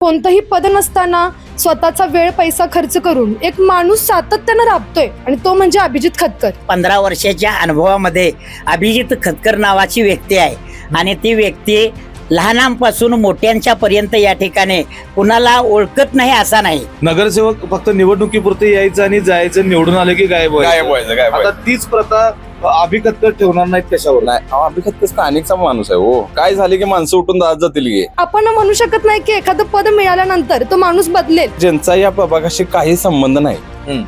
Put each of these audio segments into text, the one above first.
कोणतंही पद नसताना स्वतःचा वेळ पैसा खर्च करून एक माणूस सातत्यानं राबतोय आणि तो म्हणजे अभिजित खतकर. 15 वर्षाच्या अनुभवामध्ये अभिजित खतकर नावाची व्यक्ती आहे आणि ती व्यक्ती लहानांपासून मोठ्यांच्या पर्यंत या ठिकाणी कुणाला ओळखत नाही असा नाही. नगरसेवक फक्त निवडणुकीपुरते यायचं आणि जायचं, निवडून आले की गायब व्हायचं. आता तीच प्रथा अभिखतकर ठेवणार नाहीत कशावर? नाही, अभिखतकर स्थानिकचा माणूस आहे. हो, काय झाले की माणसं उठून जात जातील की. आपण म्हणू शकत नाही की एखादं पद मिळाल्यानंतर तो माणूस बदलेल. ज्यांचा या प्रभागाशी काही संबंध नाही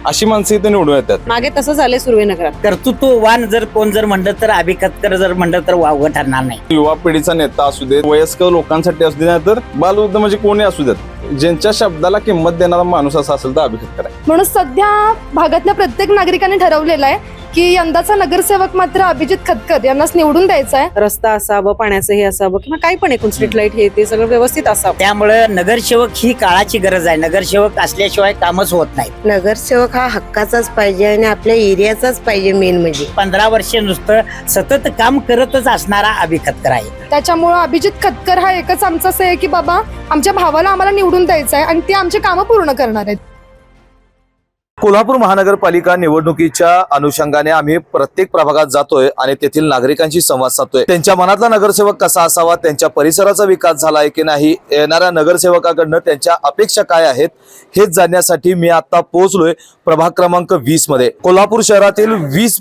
अशी माणसं इथे निवडून येतात. मागे तसं झालंय सुर्वेनगरात. कर्तृत्ववान जर कोण जर म्हणलं तर अभिखतकर जर म्हणलं तर वावगं ठरणार नाही. युवा पिढीचा नेता असू दे, वयस्कर लोकांसाठी असू दे, नाही तर बालवृद्ध म्हणजे कोणी असू देत, ज्यांच्या शब्दाला किंमत देणारा माणूस असा असेल तर अभिखतकर आहे. म्हणून सध्या भागातल्या प्रत्येक नागरिकांनी ठरवलेलं आहे की यंदाचा नगरसेवक मात्र अभिजित खतकर यांनाच निवडून द्यायचा आहे. रस्ता असावं, पाण्याचं हे असावं किंवा काही पण एकूण स्ट्रीट लाईट हे ते सगळं व्यवस्थित असावं. त्यामुळे नगरसेवक ही काळाची गरज आहे. नगरसेवक असल्याशिवाय कामच होत नाही. नगरसेवक हा हक्काचाच पाहिजे आणि आपल्या एरियाचाच पाहिजे. मेन म्हणजे 15 वर्ष नुसतं सतत काम करतच असणारा अभिखतकर आहे. त्याच्यामुळं अभिजित खतकर हा एकच आमचा असं आहे की बाबा आमच्या भावाला आम्हाला निवडून द्यायचं आहे आणि ते आमचे कामं पूर्ण करणार आहेत. कोल्हापूर महानगरपालिका निवडणुकीच्या अनुषंगाने आम्ही प्रत्येक प्रभागात जातोय आणि तेथील नागरिकांशी संवाद साधतोय. त्यांच्या मनातला नगरसेवक कसा असावा, त्यांच्या परिसराचा विकास झालाय की नाही, येणाऱ्या नगरसेवकाकडनं त्यांच्या अपेक्षा काय आहेत हेच जाणण्यासाठी मी आता पोहोचलोय प्रभाग क्रमांक 20 मध्ये. कोल्हापूर शहरातील 20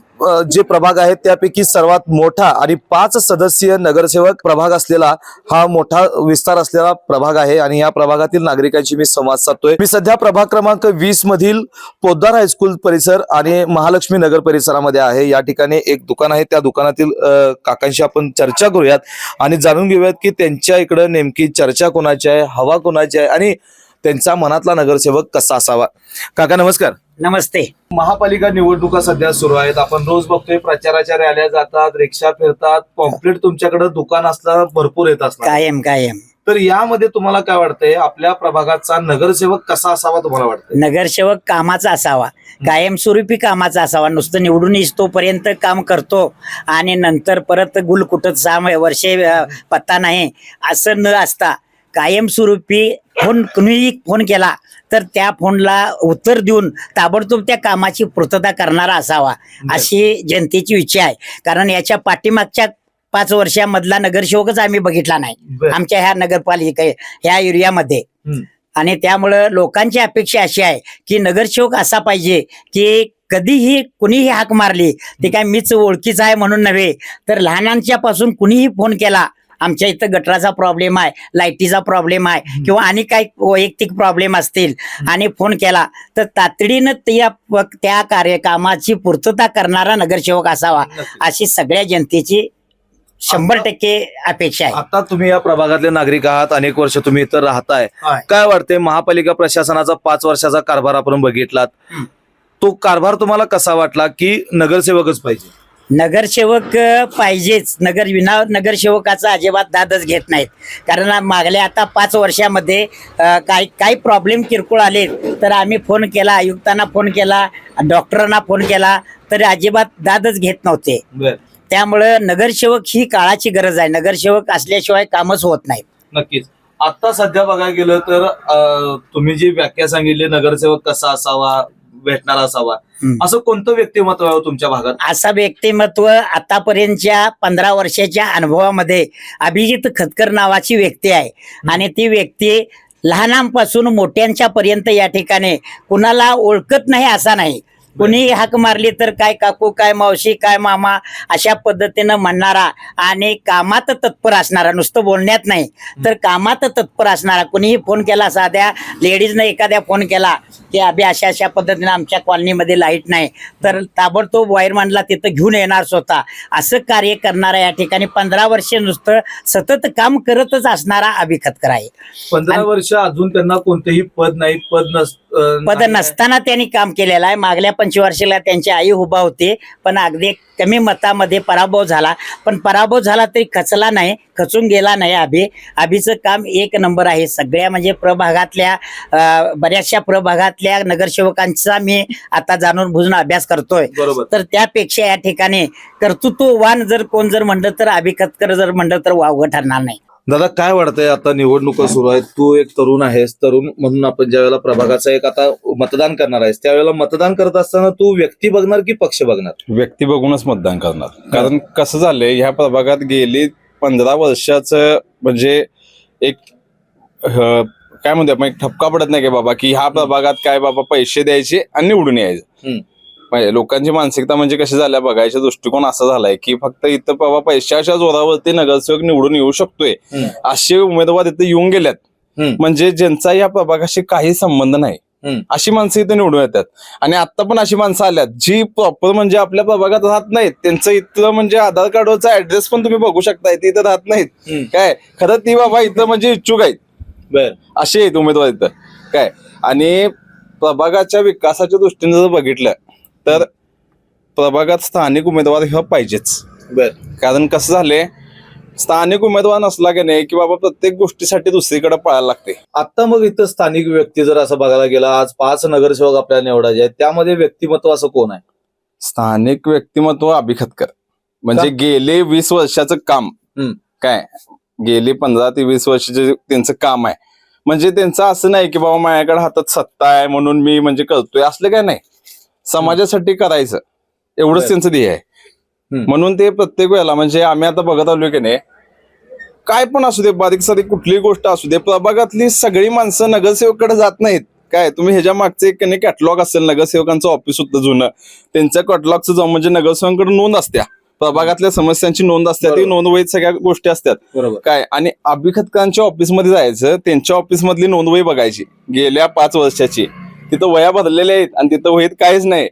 जे प्रभाग आहेत त्यापैकी सर्वात मोठा आणि 5 सदस्यीय नगरसेवक प्रभाग असलेला हा मोठा विस्तार असलेला प्रभाग आहे आणि या प्रभागातील नागरिकांशी मी संवाद साधतोय. मी सध्या प्रभाग क्रमांक 20 मधील पोद्दार हायस्कूल परिसर आणि महालक्ष्मी नगर परिसरामध्ये आहे. या ठिकाणी एक दुकान आहे, त्या दुकानातील काकांशी आपण चर्चा करूयात आणि जाणून घेऊयात की त्यांच्या इकडे नेमकी चर्चा कोणाची आहे, हवा कोणाची आहे आणि त्यांचा मनातला नगरसेवक कसा असावा. काका नमस्कार. नमस्ते. महापालिका निवडणुका सध्या सुरू आहेत. आपण रोज बघतोय प्रचाराच्या रॅल्या जातात, रिक्षा फिरतात, पॉम्पलेट तुमच्याकडे दुकान असणार भरपूर येत असणार. कायम तर यामध्ये तुम्हाला काय वाटतंय, आपल्या प्रभागाचा नगरसेवक कसा असावा तुम्हाला वाटतं? नगरसेवक कामाचा असावा, कायमस्वरूपी कामाचा असावा. नुसतं निवडून तोपर्यंत काम करतो आणि नंतर परत गुल कुठत 6 वर्षे पत्ता नाही असं न असता कायमस्वरूपी कुणीही फोन केला तर त्या फोनला उत्तर देऊन ताबडतोब त्या कामाची पूर्तता करणारा असावा अशी जनतेची इच्छा आहे. कारण याच्या पाठीमागच्या 5 वर्षामधला नगरसेवकच आम्ही बघितला नाही आमच्या ह्या नगरपालिका ह्या एरियामध्ये. आणि त्यामुळं लोकांची अपेक्षा अशी आहे की नगरसेवक असा पाहिजे की कधीही कुणीही हाक मारली ते काय मीच ओळखीचा आहे म्हणून नव्हे, तर लहानांच्या पासून कुणीही फोन केला, आमच्या इथं गटराचा प्रॉब्लेम आहे, लाईटीचा प्रॉब्लेम आहे किंवा आणि काही वैयक्तिक प्रॉब्लेम असतील आणि फोन केला तर तातडीनं त्या कार्यकामाची पूर्तता करणारा नगरसेवक असावा अशी सगळ्या जनतेची 100% अपेक्षा आहे. आता तुम्ही या प्रभागातले नागरिक आहात, अनेक वर्ष तुम्ही इथं राहताय. काय वाटतंय, महापालिका प्रशासनाचा 5 वर्षाचा कारभार आपण बघितलात, तो कारभार तुम्हाला कसा वाटला की नगरसेवकच पाहिजे? नगरसेवक पाहिजेच. नगरसेवकाचा अजिबात दादच घेत नाहीत. कारण मागल्या आता 5 वर्षामध्ये काही प्रॉब्लेम किरकोळ आले तर आम्ही फोन केला, आयुक्तांना फोन केला, डॉक्टरांना फोन केला तर अजिबात दादच घेत नव्हते. त्यामुळे नगरसेवक ही काळाची गरज आहे. नगरसेवक असल्याशिवाय कामच होत नाही. नक्कीच. आता सध्या बघायला गेलं तर तुम्ही जी व्याख्या सांगितली नगरसेवक कसा असावा, भेटणारा असावा, असं कोणतं व्यक्तिमत्व आहे तुमच्या भागात? असं व्यक्तिमत्व आतापर्यंतच्या 15 वर्षाच्या अनुभवामध्ये अभिजित खतकर नावाची व्यक्ती आहे आणि ती व्यक्ती लहानांपासून मोठ्यांच्या पर्यंत या ठिकाणी कुणाला ओळखत नाही असा नाही. कुणीही हाक मारली तर काय काकू, काय मावशी, काय मामा अशा पद्धतीनं म्हणणारा आणि कामात तत्पर असणारा, नुसतं बोलण्यात नाही तर कामात तत्पर असणारा. कुणीही फोन केला, साध्या लेडीजने एखाद्या फोन केला की अभि अशा पद्धतीनं आमच्या कॉलनीमध्ये लाईट नाही तर ताबडतोब वायरमॅनला तिथं घेऊन येणार स्वतः असं कार्य करणारा या ठिकाणी 15 वर्ष नुसतं सतत काम करतच असणारा अभिखतकर आहे. 15 वर्ष अजून त्यांना कोणतेही पद नाही, पद नसताना त्यांनी काम केलेलं आहे. मागल्या 25 त्यांची आई उभा होते पण अगदी कमी मतामध्ये पराभव झाला. पण पराभव झाला तरी खचला नाही, खचून गेला नाही. अभिचं काम 1 नंबर आहे. सगळ्या म्हणजे प्रभागातल्या बऱ्याचशा प्रभागातल्या नगरसेवकांचा मी आता जाणून बुजून अभ्यास करतोय. तर त्यापेक्षा या ठिकाणी कर्तृत्ववान जर कोण जर म्हणलं तर अभिखतकर जर म्हणलं तर वावगं ठरणार नाही. दादा काय वाटतंय आता निवडणुका सुरू आहेत, तू एक तरुण आहेस, तरुण म्हणून आपण ज्या वेळेला प्रभागाचा एक आता मतदान करणार आहेस त्यावेळेला मतदान करत असताना तू व्यक्ती बघणार की पक्ष बघणार? व्यक्ती बघूनच मतदान करणार. कारण कसं झालंय, ह्या प्रभागात गेली 15 वर्षाचं म्हणजे एक काय म्हणतो आपण, एक ठपका पडत नाही की बाबा की ह्या प्रभागात काय बाबा पैसे द्यायचे आणि निवडून यायचं. लोकांची मानसिकता म्हणजे कशी झाल्या, बघायचा दृष्टिकोन असा झालाय की फक्त इथं बाबा पैशाच्या जोरावरती नगरसेवक निवडून येऊ शकतोय असे उमेदवार इथं येऊन गेल्यात, म्हणजे ज्यांचा या प्रभागाशी काही संबंध नाही अशी माणसं इथं निवडून येतात. आणि आता पण अशी माणसं आल्यात जी प्रॉपर म्हणजे आपल्या प्रभागात राहत नाहीत, त्यांचं इथलं म्हणजे आधार कार्डवरचा ऍड्रेस पण तुम्ही बघू शकता, ते इथं राहत नाहीत काय, खरं ती बाबा इथं म्हणजे इच्छुक आहेत असे आहेत उमेदवार इथं काय. आणि प्रभागाच्या विकासाच्या दृष्टीने जर बघितलं तर प्रभागात स्थानिक उमेदवार हे पाहिजेच. कारण कसं झालंय, स्थानिक उमेदवार नसला की नाही की बाबा प्रत्येक गोष्टीसाठी दुसरीकडे पळायला लागते. आता मग इथं स्थानिक व्यक्ती जर असं बघायला गेला, आज 5 नगरसेवक आपल्याला निवडायचे आहेत, त्यामध्ये व्यक्तिमत्व असं कोण आहे? स्थानिक व्यक्तिमत्व अभि खतकर, म्हणजे गेले 20 वर्षाचं काम काय, गेले 15 ते 20 वर्षाचे त्यांचं काम आहे. म्हणजे त्यांचं असं नाही की बाबा माझ्याकडे हातात सत्ता आहे म्हणून मी म्हणजे करतोय, असलं काय नाही. समाजासाठी करायचं एवढंच त्यांचं ध्येय आहे. म्हणून ते प्रत्येक वेळेला म्हणजे आम्ही आता बघत आलोय की नाही, काय पण असू दे, बारीक सारीक कुठलीही गोष्ट असू दे, प्रभागातली सगळी माणसं नगरसेवकाकडे जात नाहीत काय. तुम्ही ह्याच्या मागचं एक कॅटलॉग असेल, नगरसेवकांचं ऑफिस होतं जुनं, त्यांच्या कॅटलॉगचं जाऊन म्हणजे नगरसेवकांकडे नोंद असत्या, प्रभागातल्या समस्यांची नोंद असते, ती नोंदवहीत सगळ्या गोष्टी असतात काय. आणि अभि खतकरांच्या ऑफिसमध्ये जायचं, त्यांच्या ऑफिसमधली नोंदवही बघायची गेल्या 5 वर्षाची, तिथं वया भरलेल्या आहेत आणि तिथं वहीत काहीच नाही.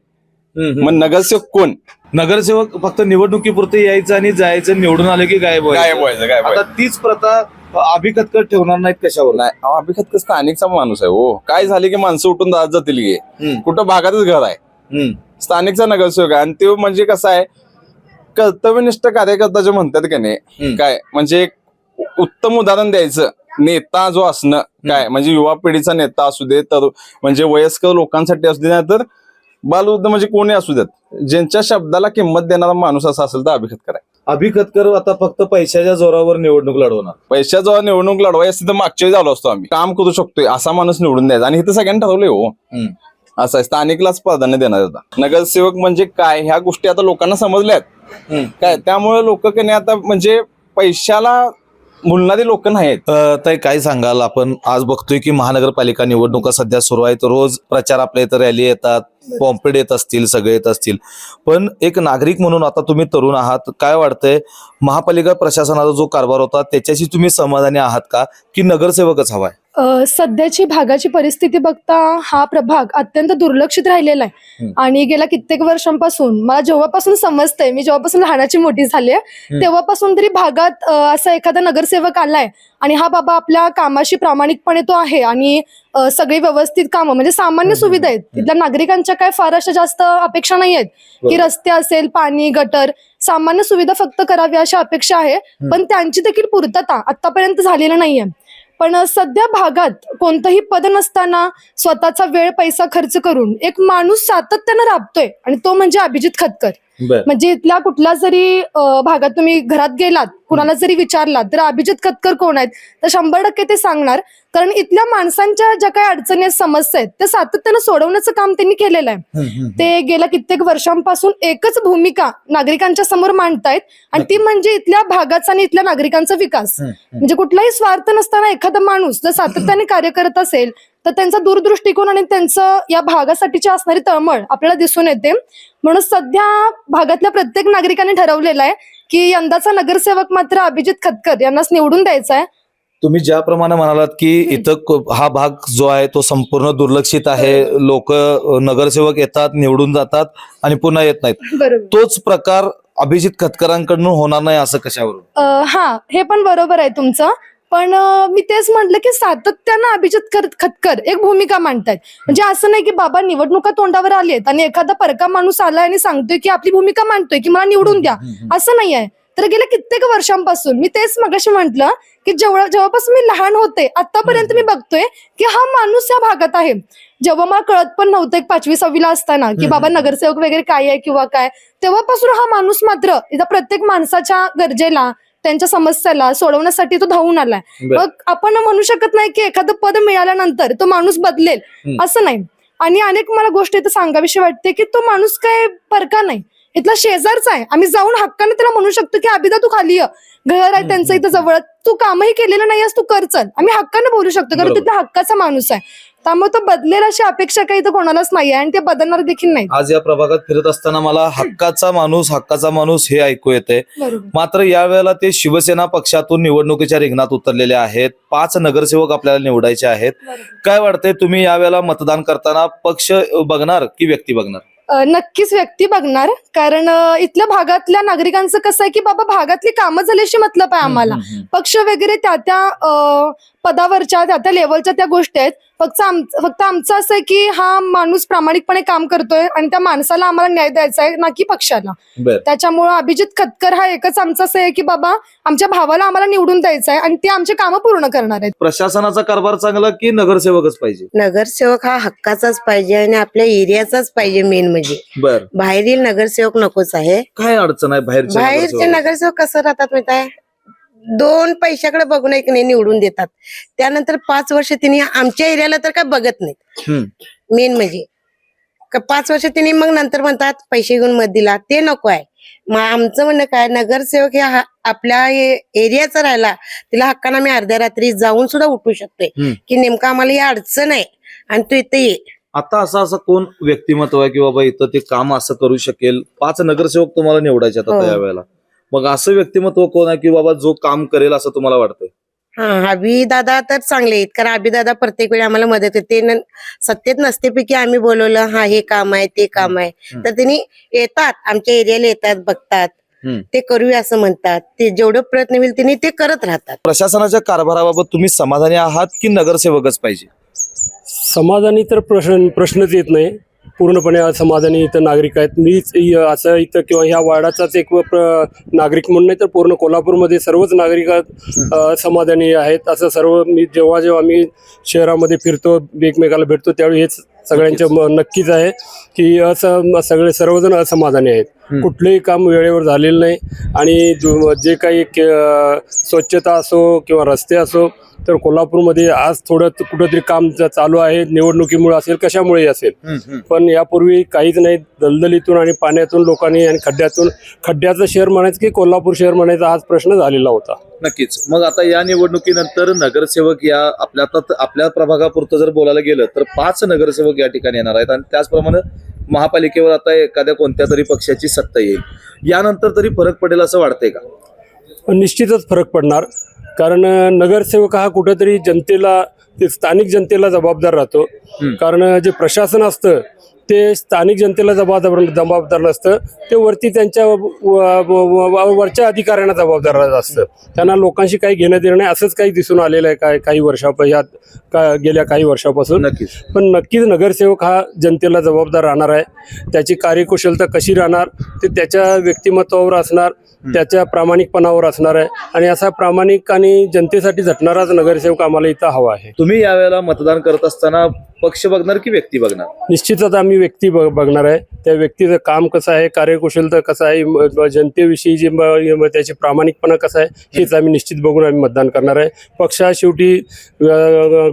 मग नगरसेवक कोण? नगरसेवक फक्त निवडणुकीपुरते यायचं आणि जायचं, निवडून आले की गायब व्हायचं. आता तीच प्रथा अभि खतकर ठेवणार नाहीत कशावर? नाही, अभि खतकर स्थानिकचा माणूस आहे हो. काय झाले की माणसं उठून जात जातील गे, कुठं भागातच घर आहे, स्थानिकचा नगरसेवक आहे. आणि ते म्हणजे कसं आहे, कर्तव्यनिष्ठ कार्यकर्ता जे म्हणतात की नाही काय, म्हणजे एक उत्तम उदाहरण द्यायचं नेता जो असणं काय, म्हणजे युवा पिढीचा नेता असू दे, तर म्हणजे वयस्कर लोकांसाठी असू दे, तर बालवृद्ध म्हणजे कोणी असू देत, ज्यांच्या शब्दाला किंमत देणारा माणूस असा असेल तर अभि खतकर आहे. अभि खतकर आता फक्त पैशाच्या जोरावर निवडणूक लढवणार. पैशाचा निवडणूक लढवायची तर मागच्या वेळी झालो असतो, आम्ही काम करू शकतोय असा माणूस निवडून द्यायचा. आणि इथं सगळ्यांनी ठरवलंय हो असं आहे, स्थानिकलाच प्राधान्य देणार होता. नगरसेवक म्हणजे काय ह्या गोष्टी आता लोकांना समजल्यात काय, त्यामुळे लोक की नाही आता म्हणजे पैशाला मुलणारी लोक नाहीत. ताई काय सांगाल, आपण आज बघतोय की महानगरपालिका निवडणुका सध्या सुरू आहेत, रोज प्रचार आपल्या इथं रॅली येतात, पॉम्पेड येत असतील, सगळे येत असतील, पण एक नागरिक म्हणून आता तुम्ही तरुण आहात, काय वाटतंय महापालिका प्रशासनाचा जो कारभार होता त्याच्याशी तुम्ही समाधानी आहात का, की नगरसेवकच हवाय? सध्याची भागाची परिस्थिती बघता हा प्रभाग अत्यंत दुर्लक्षित राहिलेला आहे. आणि गेल्या कित्येक वर्षांपासून मला जेव्हापासून समजतंय, मी जेव्हापासून लहानाची मोठी झाली आहे तेव्हापासून तरी भागात असा एखादा नगरसेवक आलाय आणि हा बाबा आपल्या कामाशी प्रामाणिकपणे तो आहे आणि सगळी व्यवस्थित कामं म्हणजे सामान्य सुविधा आहेत, तिथल्या नागरिकांच्या काय फार अशा जास्त अपेक्षा नाही आहेत की रस्ते असेल, पाणी, गटर, सामान्य सुविधा फक्त करावी अशा अपेक्षा आहे, पण त्यांची देखील पूर्तता आतापर्यंत झालेली नाहीये. पण सध्या भागात कोणतंही पद नसताना स्वतःचा वेळ पैसा खर्च करून एक माणूस सातत्यानं राबतोय आणि तो म्हणजे अभिजित खतकर. म्हणजे इथल्या कुठला जरी भागात तुम्ही घरात गेलात, कुणाला जरी विचारलात तर अभिजित खतकर कोण आहेत तर 100% ते सांगणार, कारण इथल्या माणसांच्या ज्या काही अडचणी आहेत, समस्या आहेत, त्या सातत्यानं सोडवण्याचं काम त्यांनी केलेलं आहे. ते गेल्या कित्येक वर्षांपासून एकच भूमिका नागरिकांच्या समोर मांडतायत आणि ती म्हणजे इथल्या भागाचा आणि इथल्या नागरिकांचा विकास. म्हणजे कुठलाही स्वार्थ नसताना एखादा माणूस जर सातत्याने कार्य करत असेल तर त्यांचा दूरदृष्टिकोन आणि त्यांचं या भागासाठीची असणारी तळमळ आपल्याला दिसून येते. म्हणून सध्या भागातल्या प्रत्येक नागरिकांनी ठरवलेलं आहे की यंदाचा नगरसेवक मात्र अभिजित खतकर यांनाच निवडून द्यायचा आहे. तुम्ही ज्याप्रमाणे म्हणालात की इथं हा भाग जो आहे तो संपूर्ण दुर्लक्षित आहे, लोक नगरसेवक येतात, निवडून जातात आणि पुन्हा येत नाहीत, बरोबर, तोच प्रकार अभिजित खतकरांकडून होणार नाही असं कशावरून? हा, हे पण बरोबर आहे तुमचं, पण मी तेच म्हटलं की सातत्यानं अभिजित खतकर एक भूमिका मांडतायत. म्हणजे असं नाही की बाबा निवडणुका तोंडावर आली आहेत आणि एखादा परका माणूस आलाय आणि सांगतोय की आपली भूमिका मांडतोय की मला निवडून द्या, असं नाही आहे. तर गेल्या कित्येक वर्षांपासून मी तेच मगाशी म्हटलं की जेव्हापासून मी लहान होते आतापर्यंत मी बघतोय की हा माणूस या भागात आहे. जेव्हा मला कळत पण नव्हतं, एक 5वी-6वी ला असताना की बाबा नगरसेवक वगैरे काय आहे किंवा काय, तेव्हापासून हा माणूस मात्र इथं प्रत्येक माणसाच्या गरजेला त्यांच्या समस्याला सोडवण्यासाठी तो धावून आलाय. बर. मग आपण म्हणू शकत नाही की एखादं पद मिळाल्यानंतर तो माणूस बदलेल असं नाही. आणि अनेक मला गोष्ट इथं सांगावीशी वाटते की तो माणूस काय परका नाही, इथला शेजारचा आहे. आम्ही जाऊन हक्काने त्याला म्हणू शकतो की अभिदा तू खाली ये, घर आहे त्यांचं इथं जवळ, तू कामही केलेलं नाही तू कर चल, आम्ही हक्काने बोलू शकतो कारण बरोबर. तिथला हक्काचा माणूस आहे. त्यामुळे तो बदलेल अशी अपेक्षा काही इथं कोणालाच नाही आहे आणि ते बदलणार देखील नाही. आज या प्रभागात फिरत असताना मला हक्काचा माणूस हे ऐकू येते. बरोबर. मात्र यावेळेला ते शिवसेना पक्षातून निवडणुकीच्या रिंगणात उतरलेले आहेत. 5 नगरसेवक आपल्याला निवडायचे आहेत. काय वाटतंय, तुम्ही यावेळेला मतदान करताना पक्ष बघणार की व्यक्ती बघणार? नक्कीच व्यक्ती बघणार, कारण इथल्या भागातल्या नागरिकांचं कसं आहे की बाबा भागातली कामं झाली अशी मतलब आहे आम्हाला. पक्ष वगैरे त्या पदावरच्या त्या लेवलच्या त्या गोष्टी आहेत. फक्त आमचं असं आहे की हा माणूस प्रामाणिकपणे काम करतोय आणि त्या माणसाला आम्हाला न्याय द्यायचा आहे ना की पक्षाला. बर. त्याच्यामुळं अभिजित खतकर हा एकच आमचं असं आहे की बाबा आमच्या भावाला आम्हाला निवडून द्यायचं आहे आणि ते आमचे कामं पूर्ण करणार आहेत. प्रशासनाचा कारभार चांगला की नगरसेवकच पाहिजे? नगरसेवक हा हक्काचाच पाहिजे आणि आपल्या एरियाचाच पाहिजे. मेन म्हणजे बर. बाहेरील नगरसेवक नकोच आहे. काय अडचण आहे बाहेरच्या बाहेरचे नगरसेवक? नगरसेवक कसं राहतात माहिती आहे, 2 पैशाकडे बघून एक नाही निवडून देतात, त्यानंतर 5 वर्ष तिने आमच्या एरियाला तर काय बघत नाहीत. मेन म्हणजे 5 वर्ष तिने मग नंतर म्हणतात पैसे घेऊन मत दिला, ते नको आहे. मग आमचं म्हणणं काय, नगरसेवक हे आपल्या एरियाचा राहिला, तिला हक्कानं आम्ही अर्ध्या रात्री जाऊन सुद्धा उठू शकतोय की नेमकं आम्हाला ही अडचण आहे आणि तू इथे ये. आता असं कोण व्यक्तिमत्व आहे की बाबा इथं ते काम असं करू शकेल? 5 नगरसेवक तुम्हाला निवडायचे आता हो. यावेळेला, मग असं व्यक्तिमत्व कोण आहे की बाबा जो काम करेल असं तुम्हाला वाटतंय? हा, अभिदादा तर चांगले आहेत, कारण अभिदादा प्रत्येक वेळी आम्हाला मदत होते. सत्तेत नसतेपैकी आम्ही बोलवलं हा हे काम आहे ते काम आहे तर त्यांनी येतात, आमच्या एरियाला येतात, बघतात, ते करूया असं म्हणतात. ते जेवढं प्रयत्न होईल त्यांनी ते करत राहतात. प्रशासनाच्या कारभाराबाबत तुम्ही समाधानी आहात की नगरसेवकच पाहिजे? समाधानी तर प्रश्नच येत नाही. पूर्णपणे असमाधानी इथं नागरिक आहेत. मीच असं इथं किंवा ह्या वार्डाचाच एक नागरिक म्हणून नाही तर पूर्ण कोल्हापूरमध्ये सर्वच नागरिक समाधानी आहेत. असं सर्व मी जेव्हा मी शहरामध्ये फिरतो, एकमेकाला भेटतो, त्यावेळी हेच सगळ्यांचं नक्कीच आहे की सर्वजण असमाधानी आहेत. कुठलंही काम वेळेवर झालेलं नाही आणि जे काही स्वच्छता असो किंवा रस्ते असो तर कोल्हापूरमध्ये आज थोडं कुठंतरी काम चालू आहे, निवडणुकीमुळे असेल कशामुळे असेल, पण यापूर्वी काहीच नाही. दलदलीतून आणि पाण्यातून लोकांनी आणि खड्ड्याचं शहर म्हणायचं की कोल्हापूर शहर म्हणायचा हाच प्रश्न झालेला होता. नक्कीच. मग आता या निवडणुकीनंतर नगरसेवक या आपल्या प्रभागापुरतं जर बोलायला गेलं तर 5 नगरसेवक या ठिकाणी येणार आहेत आणि त्याचप्रमाणे महापालिकेवर आता एखाद्या कोणत्या तरी पक्षाची सत्ता येईल. यानंतर तरी फरक पडेल असं वाटतंय का? निश्चितच फरक पडणार, कारण नगरसेवक हा कुठेतरी जनतेला, ते स्थानिक जनतेला जबाबदार राहतो. कारण जे प्रशासन असतं ते स्थानिक जनतेला जबाबदार नसतं, ते वरती त्यांच्या वरच्या अधिकाऱ्यांना जबाबदार असतं. त्यांना लोकांशी काही घेणं देणं नाही, असंच काही दिसून आलेलं आहे गेल्या काही वर्षापासून. नक्कीच. पण नक्कीच नगरसेवक हा जनतेला जबाबदार राहणार आहे. त्याची कार्यकुशलता कशी राहणार ते त्याच्या व्यक्तिमत्वावर असणार, त्याच्या प्रामाणिकपणावर असणार आहे आणि असा प्रामाणिक आणि जनतेसाठी झटणाराच नगरसेवक आम्हाला इथं हवा आहे. तुम्ही यावेळेला मतदान करत असताना पक्ष बघणार की व्यक्ती बघणार? निश्चितच आम्ही व्यक्ती बघणार आहे. त्या व्यक्तीचं काम कसं आहे, कार्यकुशलता कसं आहे, जनतेविषयी जे त्याची प्रामाणिकपणा कसा आहे हेच आम्ही निश्चित बघून आम्ही मतदान करणार आहे. पक्ष हा शेवटी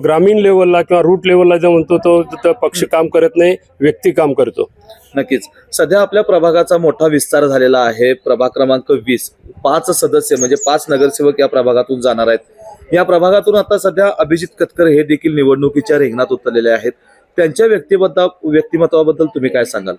ग्रामीण लेवलला किंवा रूट लेवलला जो म्हणतो तो पक्ष काम करत नाही, व्यक्ती काम करतो. नक्कीच. सध्या आपल्या प्रभागाचा मोठा विस्तार झालेला आहे. प्रभाग क्रमांक 20, 5 सदस्य म्हणजे 5 नगरसेवक या प्रभागातून जाणार आहेत. या प्रभागातून आता सध्या अभिजित खतकर हे देखील निवडणुकीच्या रिंगणात उतरलेले आहेत. त्यांच्या व्यक्तिमत्वाबद्दल तुम्ही काय सांगाल?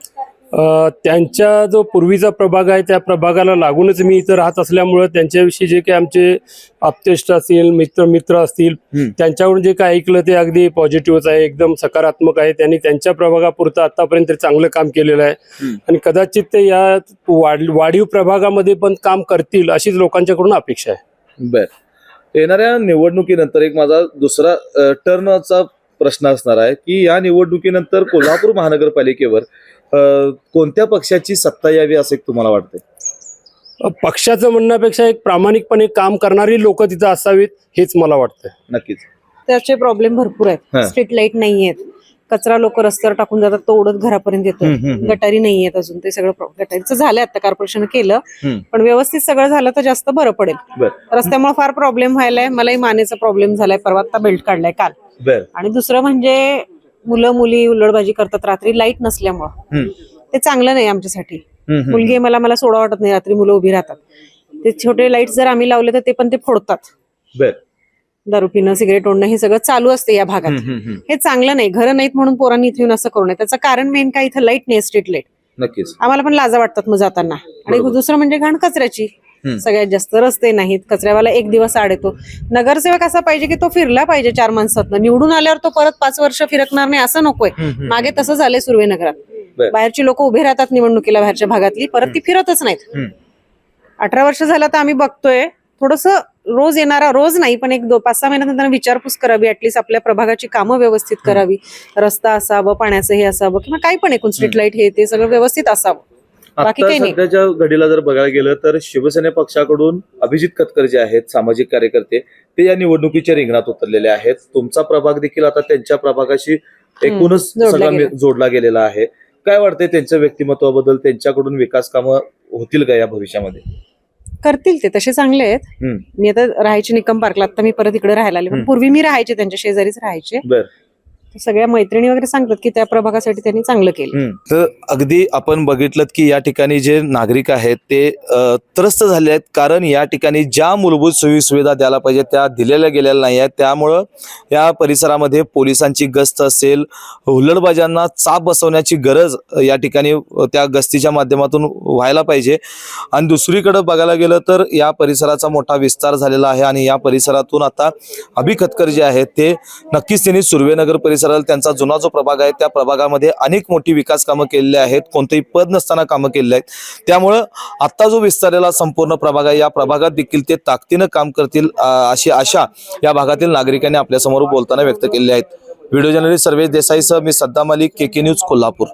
त्यांच्या जो पूर्वीचा प्रभाग आहे त्या प्रभागाला लागूनच मी इथं राहत असल्यामुळं त्यांच्याविषयी जे काही आमचे आप्तेष्ट असतील, मित्र असतील, त्यांच्याकडून जे काय ऐकलं ते अगदी पॉझिटिव्हच आहे, एकदम सकारात्मक आहे. त्यांनी त्यांच्या प्रभागापुरतं आतापर्यंत चांगलं काम केलेलं आहे आणि कदाचित ते या वाढीव प्रभागामध्ये पण काम करतील अशीच लोकांच्याकडून अपेक्षा आहे. बर. येणाऱ्या निवडणुकीनंतर एक माझा दुसरा टर्नचा प्रश्न असणार आहे की या निवडणुकीनंतर कोल्हापूर महानगरपालिकेवर कोणत्या पक्षाची सत्ता यावी असं तुम्हाला वाटतंय? पक्षाचं म्हणण्यापेक्षा एक प्रामाणिकपणे काम करणारी लोक तिथं असावीत हेच मला वाटतं. नक्कीच. त्याचे प्रॉब्लेम भरपूर आहेत. स्ट्रीट लाईट नाही आहेत, कचरा लोक रस्त्यावर टाकून जातात, तो उडत घरापर्यंत येतो. गटारी नाही आहेत अजून, ते सगळं गटारीचं झालंय, आता कॉर्पोरेशन केलं, पण व्यवस्थित सगळं झालं तर जास्त बरं पडेल. रस्त्यामुळे फार प्रॉब्लेम व्हायलाय. मलाही मानेचा प्रॉब्लेम झालाय, परवा आता बेल्ट काढलाय काल. आणि दुसरं म्हणजे मुलं मुली उल्लडबाजी करतात रात्री लाईट नसल्यामुळं. ते चांगलं नाही आमच्यासाठी. मुलगी आहे मला सोडा वाटत नाही, रात्री मुलं उभी राहतात. ते छोटे लाईट जर आम्ही लावले तर ते पण ते फोडतात. दारू पिणं, सिगरेट ओढणं हे सगळं चालू असते या भागात. हे चांगलं नाही. घरं नाहीत म्हणून पोरांनी इथे येऊन असं करू नये. त्याचं कारण मेन काय, इथं लाईट नाही, स्ट्रीट लाईट. नक्कीच आम्हाला पण लाजा वाटतात मग जाताना. आणि दुसरं म्हणजे घाण कचऱ्याची. सगळ्यात जास्त रस्ते नाहीत, कचऱ्यावाला एक दिवस आड येतो. नगरसेवक असा पाहिजे की तो फिरला पाहिजे 4 माणसातनं. निवडून आल्यावर तो परत 5 वर्ष फिरकणार नाही असं नकोय. मागे तसं झालंय सुर्वेनगरात. बाहेरची लोक उभे राहतात निवडणुकीला, बाहेरच्या भागातली, परत ती फिरतच नाहीत. 18 वर्ष झालं तर आम्ही बघतोय. थोडस रोज येणारा, रोज नाही पण एक 5-6 महिन्यानंतर विचारपूस करावी, ऍटलीस्ट आपल्या प्रभागाची कामं व्यवस्थित करावी. रस्ता असावं, पाण्याचं हे असावं, किंवा काही पण एकूण स्ट्रीट लाईट हे ते सगळं व्यवस्थित असावं. बाकी काही नाही. सध्याच्या घडीला जर बघायला गेलं तर शिवसेने पक्षाकडून अभिजित कतकर जे आहेत सामाजिक कार्यकर्ते, ते या निवडणुकीच्या रिंगणात उतरलेले आहेत. तुमचा प्रभाग देखील आता त्यांच्या प्रभागाशी एकूणच सगळा जोडला गेलेला आहे. काय वाटतंय त्यांच्या व्यक्तिमत्वाबद्दल? त्यांच्याकडून विकास कामं होतील का या भविष्यामध्ये? करतील ते, तसे चांगले आहेत. मी आता राहायचे निकम पार्कला, आता मी परत इकडे राहायला आले, पण पूर्वी मी राहायचे त्यांच्या शेजारीच राहायचे. सगळ्या मैत्रिणी वगैरे सांगतात की त्या प्रभागासाठी त्यांनी चांगलं केलं. तर अगदी आपण बघितलं की या ठिकाणी जे नागरिक आहेत ते त्रस्त झाले आहेत, कारण या ठिकाणी ज्या मूलभूत सोयी सुविधा द्यायला पाहिजे त्या दिलेल्या गेलेल्या नाही आहेत. त्यामुळं या परिसरामध्ये पोलिसांची गस्त असेल, हुल्लडबाजांना चाप बसवण्याची गरज या ठिकाणी त्या गस्तीच्या माध्यमातून व्हायला पाहिजे. आणि दुसरीकडे बघायला गेलं तर या परिसराचा मोठा विस्तार झालेला आहे आणि या परिसरातून आता अभि खतकर जे आहेत ते नक्कीच त्यांनी सुर्वेनगर परिसरात त्यांचा जुना जो प्रभाग आहे त्या प्रभागामध्ये अनेक मोठी विकास कामं केलेली आहेत, कोणतेही पद नसताना कामं केलेली आहेत. त्यामुळं आता जो विस्तारलेला संपूर्ण प्रभाग आहे या प्रभागात देखील ते ताकदीनं काम करतील अशी आशा या भागातील नागरिकांनी आपल्या समोर बोलताना व्यक्त केली आहेत. व्हिडिओ जर्नलिस्ट सर्वेश देसाईसह मी सद्दाम अली, KK न्यूज, कोल्हापूर.